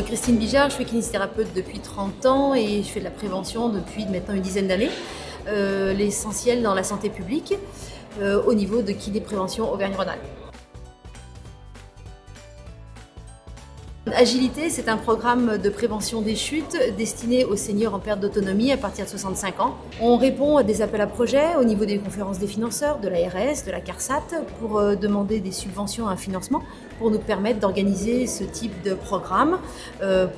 Christine Bijard, je suis kinésithérapeute depuis 30 ans et je fais de la prévention depuis maintenant une dizaine d'années. L'essentiel dans la santé publique au niveau de kiné-prévention Auvergne-Rhône-Alpes. Agilité, c'est un programme de prévention des chutes destiné aux seniors en perte d'autonomie à partir de 65 ans. On répond à des appels à projets au niveau des conférences des financeurs, de l'ARS, de la CARSAT, pour demander des subventions à un financement pour nous permettre d'organiser ce type de programme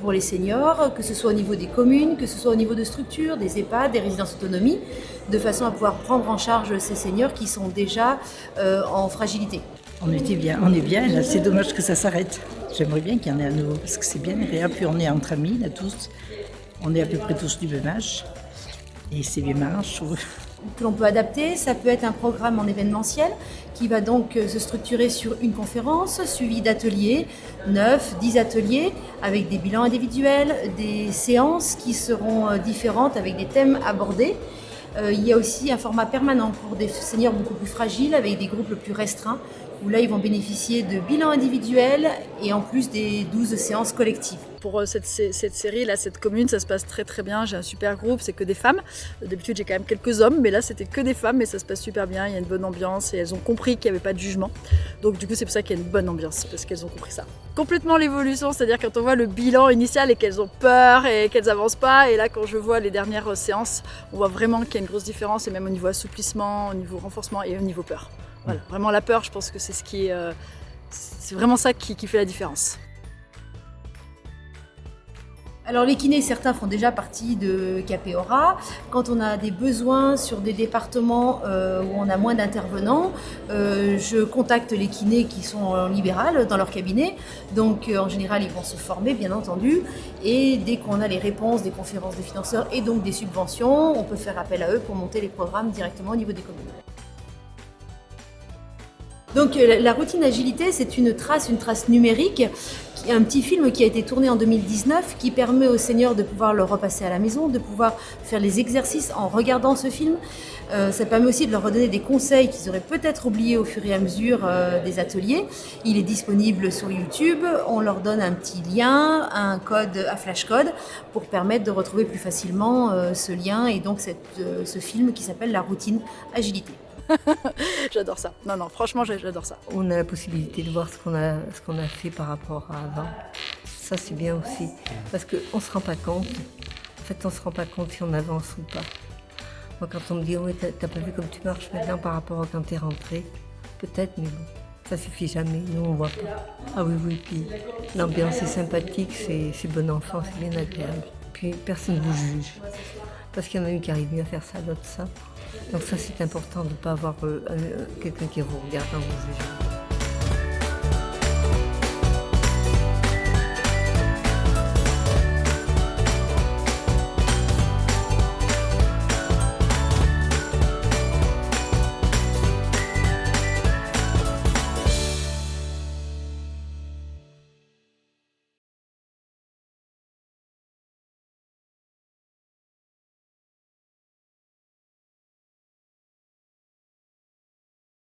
pour les seniors, que ce soit au niveau des communes, que ce soit au niveau de structures, des EHPAD, des résidences autonomie, de façon à pouvoir prendre en charge ces seniors qui sont déjà en fragilité. On est bien, là, c'est dommage que ça s'arrête. J'aimerais bien qu'il y en ait à nouveau, parce que c'est bien agréable, puis on est entre amis, là, tous. On est à peu près tous du même âge, et c'est bien marrant, je trouve. Que l'on peut adapter, ça peut être un programme en événementiel qui va donc se structurer sur une conférence, suivie d'ateliers, 9, 10 ateliers, avec des bilans individuels, des séances qui seront différentes avec des thèmes abordés. Il y a aussi un format permanent pour des seniors beaucoup plus fragiles, avec des groupes plus restreints, où là ils vont bénéficier de bilans individuels et en plus des 12 séances collectives. Pour cette série, là, cette commune, ça se passe très très bien. J'ai un super groupe, c'est que des femmes. D'habitude, j'ai quand même quelques hommes, mais là, c'était que des femmes et ça se passe super bien. Il y a une bonne ambiance et elles ont compris qu'il n'y avait pas de jugement. Donc, du coup, c'est pour ça qu'il y a une bonne ambiance, parce qu'elles ont compris ça. Complètement l'évolution, c'est-à-dire quand on voit le bilan initial et qu'elles ont peur et qu'elles n'avancent pas. Et là, quand je vois les dernières séances, on voit vraiment qu'il y a une grosse différence, et même au niveau assouplissement, au niveau renforcement et au niveau peur. Voilà, vraiment la peur, je pense que c'est ce qui est, c'est vraiment ça qui fait la différence. Alors les kinés, certains font déjà partie de Capéora. Quand on a des besoins sur des départements où on a moins d'intervenants, je contacte les kinés qui sont en libéral dans leur cabinet. Donc en général, ils vont se former, bien entendu. Et dès qu'on a les réponses des conférences des financeurs et donc des subventions, on peut faire appel à eux pour monter les programmes directement au niveau des communes. Donc la routine agilité, c'est une trace numérique, un petit film qui a été tourné en 2019 qui permet aux seniors de pouvoir le repasser à la maison, de pouvoir faire les exercices en regardant ce film. Ça permet aussi de leur redonner des conseils qu'ils auraient peut-être oubliés au fur et à mesure des ateliers. Il est disponible sur YouTube, on leur donne un petit lien, un code, un flashcode pour permettre de retrouver plus facilement ce lien et donc ce film qui s'appelle la routine agilité. J'adore ça. Non, franchement, j'adore ça. On a la possibilité de voir ce qu'on a fait par rapport à avant. Ça, c'est bien aussi. Parce qu'on ne se rend pas compte. En fait, on ne se rend pas compte si on avance ou pas. Moi, quand on me dit, oui, t'as pas vu comme tu marches maintenant par rapport à quand t'es rentré, peut-être, mais bon, ça suffit jamais. Nous, on voit pas. Ah oui, puis l'ambiance est sympathique, c'est bon enfant, c'est bien agréable. Puis personne ne vous juge. Parce qu'il y en a une qui arrive mieux à faire ça, l'autre ça. Donc ça, c'est important de ne pas avoir quelqu'un qui vous regarde en vous jugeant.